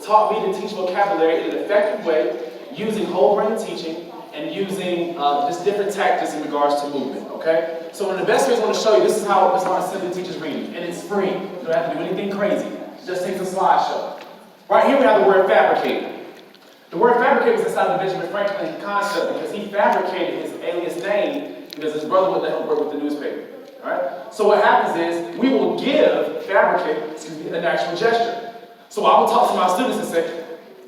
taught me to teach vocabulary in an effective way, using whole brain teaching, and using just different tactics in regards to movement, okay? So one of the best ways I want to show you, this is how I simply teaches reading, and it's free. You don't have to do anything crazy. It just takes a slideshow. Right here we have the word fabricate. The word fabricate was inside the Benjamin Franklin concept because he fabricated his alias name because his brother wouldn't let him work with the newspaper. All right? So what happens is we will give fabricate, an actual gesture. So I will talk to my students and say,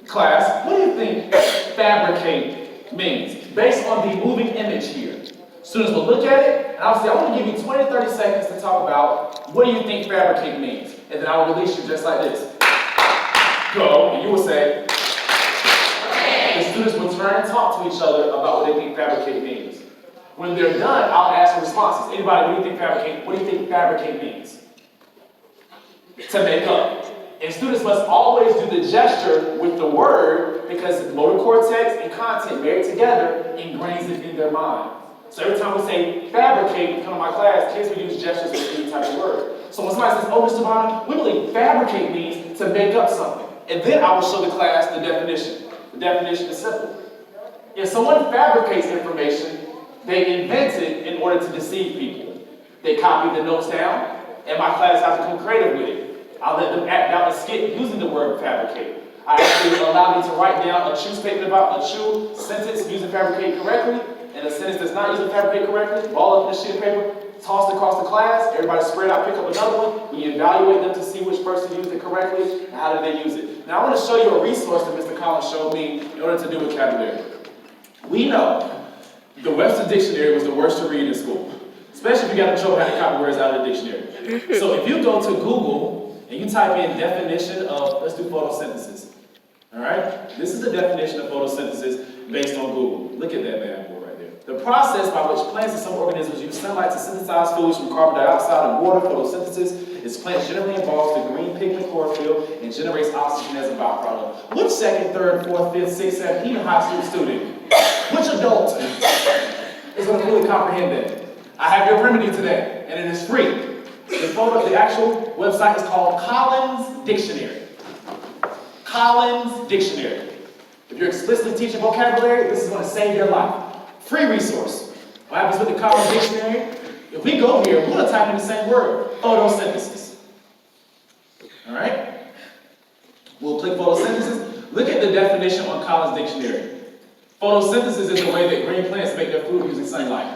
class, what do you think fabricate means? Based on the moving image here. Students will look at it, and I'll say, I want to give you 20 to 30 seconds to talk about what do you think fabricate means? And then I will release you just like this. Go, and you will say, the students will turn and talk to each other about what they think fabricate means. When they're done, I'll ask for responses. Anybody, what do you think fabricate means? To make up. And students must always do the gesture with the word because motor cortex and content married together ingrains it in their mind. So every time we say fabricate, you come to my class, kids will use gestures with any type of word. So when somebody says, oh, Mr. Bonner, we believe fabricate means to make up something. And then I will show the class the definition. The definition is simple. If someone fabricates information, they invent it in order to deceive people. They copy the notes down, and my class has to come creative with it. I'll let them act out a skit using the word fabricate. I actually allow them to write down a true statement about a true sentence using fabricate correctly, and a sentence that's not using fabricate correctly, ball up in a sheet of paper, tossed across the class, everybody spread out, pick up another one, we evaluate them to see which person used it correctly, and how did they use it. Now I want to show you a resource that Mr. Collins showed me in order to do vocabulary. We know the Webster Dictionary was the worst to read in school, especially if you got in trouble having to copy words out of the dictionary. So if you go to Google, and you type in definition of, let's do photosynthesis. All right? This is the definition of photosynthesis based on Google. Look at that bad boy right there. The process by which plants and some organisms use sunlight to synthesize foods from carbon dioxide and water, photosynthesis, is plants generally involves the green pigment chlorophyll and generates oxygen as a byproduct. Which second, third, fourth, fifth, sixth, seventh, even high school student, which adult is going to really comprehend that? I have your remedy to that, and it is free. The actual website is called Collins Dictionary. Collins Dictionary. If you're explicitly teaching vocabulary, this is going to save your life. Free resource. What happens with the Collins Dictionary? If we go here, we're going to type in the same word, photosynthesis. All right? We'll click photosynthesis. Look at the definition on Collins Dictionary. Photosynthesis is the way that green plants make their food using sunlight.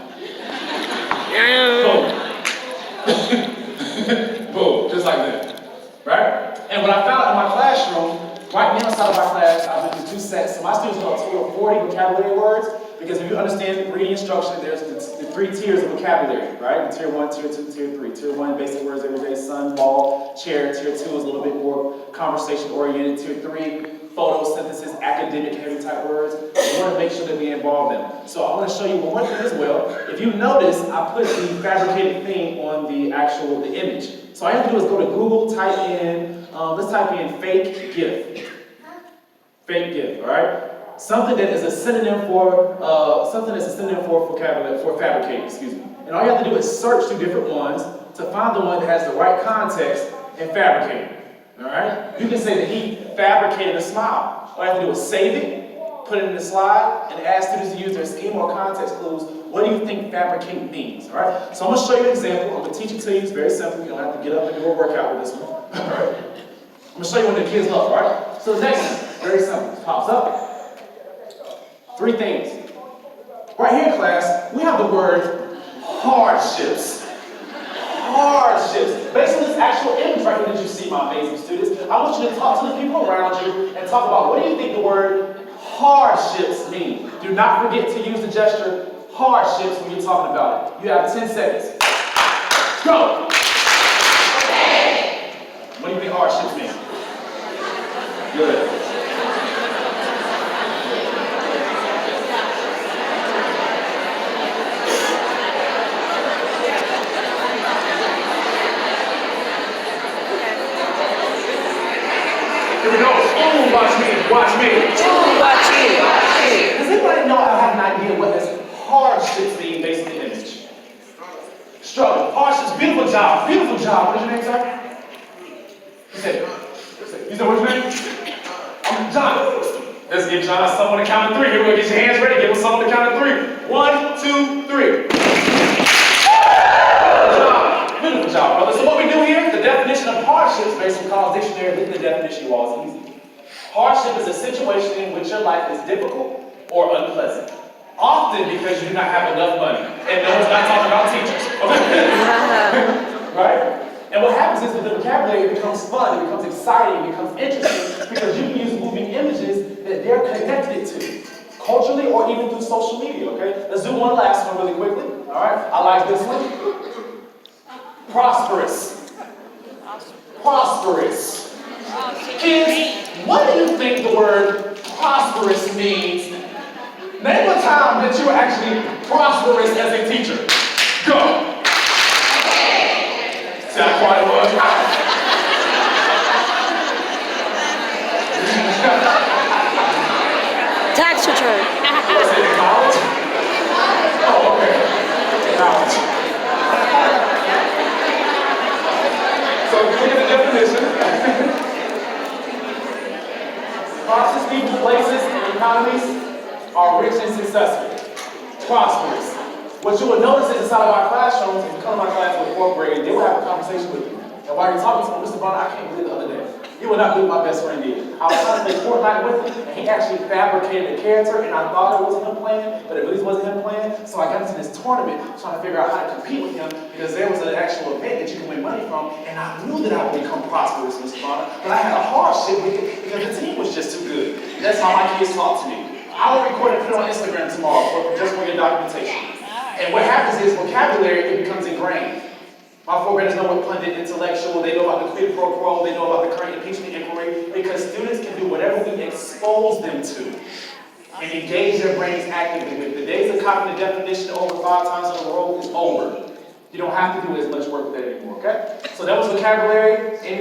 Boom, just like that, right? And what I found out in my classroom, right now inside of my class, I went through 2 sets. So my students know a total of 40 vocabulary words, because if you understand reading instruction, there's the 3 tiers of vocabulary, right? Tier 1, Tier 2, Tier 3. Tier 1, basic words every day, sun, ball, chair. Tier 2 is a little bit more conversation-oriented. Tier 3, photosynthesis, academic, heavy type words. We want to make sure that we involve them. So I want to show you one thing as well. If you notice, I put the fabricated thing on the image. So all you have to do is go to Google, type in, let's type in fake GIF. Fake GIF, all right? Something that is a synonym for, vocabulary, for fabricate, excuse me. And all you have to do is search through different ones to find the one that has the right context and fabricate. All right? You can say that he fabricated a smile. All you have to do is save it, put it in the slide, and ask students to use their schema or context clues. What do you think fabricate means? All right? So I'm going to show you an example. I'm going to teach it to you. It's very simple. You don't have to get up and do a workout with this one. All right? I'm going to show you what the kids love. All right? So the next one, very simple. It pops up. 3 things. Right here, class, we have the word hardships. Hardships. Based on this actual image right here that you see, my amazing students, I want you to talk to the people around you and talk about what do you think the word hardships mean. Do not forget to use the gesture hardships when you're talking about it. You have 10 seconds. Go! Okay. What do you think hardships mean? Good. Here we go. Ooh, watch me. Watch me. Ooh, watch me. Watch me. Does anybody know I have an idea what this hardships mean based on the image? Struggle. Hardships. Beautiful job. Beautiful job. What's your name, sir? You said what's your name? John, let's give John someone to count of three. Here we go. Get your hands ready. Give him someone to count of three. 1, 2, 3. Beautiful job, brother. So what we do here, the definition of hardship is based on Collins Dictionary. Look at the definition, you all. It's easy. Hardship is a situation in which your life is difficult or unpleasant. Often because you do not have enough money. And no one's not talking about teachers. Okay? Right? And what happens is that the vocabulary becomes fun, it becomes exciting, it becomes interesting because you can use moving images that they're connected to, culturally or even through social media, okay? Let's do one last one really quickly, all right? I like this one. Prosperous. Prosperous. Kids, what do you think the word prosperous means? Name a time that you were actually prosperous as a teacher. Go. See how quiet it was? Tax return. Was it in college? Oh, okay. College. So look at the definition. Prosperous people, places, and economies are rich and successful. Prosperous. What you will notice is inside of our classrooms, if you come to my class with 4th grade, they will have a conversation with you. And while you're talking to them, Mr. Brown, I can't believe the other day. You will not believe what my best friend did. I was trying to play Fortnite with him, and he actually fabricated a character, and I thought it was him playing, but it really wasn't him playing. So I got into this tournament trying to figure out how to compete with him, because there was an actual event that you can win money from, and I knew that I would become prosperous, Mr. Brown, but I had a hardship with it because the team was just too good. That's how my kids talk to me. I will record and put it on Instagram tomorrow, just for your documentation. And what happens is vocabulary, it becomes ingrained. My 4th graders know what pundit, intellectual, they know about the quid pro quo, they know about the current impeachment inquiry, because students can do whatever we expose them to and engage their brains actively with. The days of copying the definition over 5 times in a row is over. You don't have to do as much work with that anymore, okay? So that was vocabulary.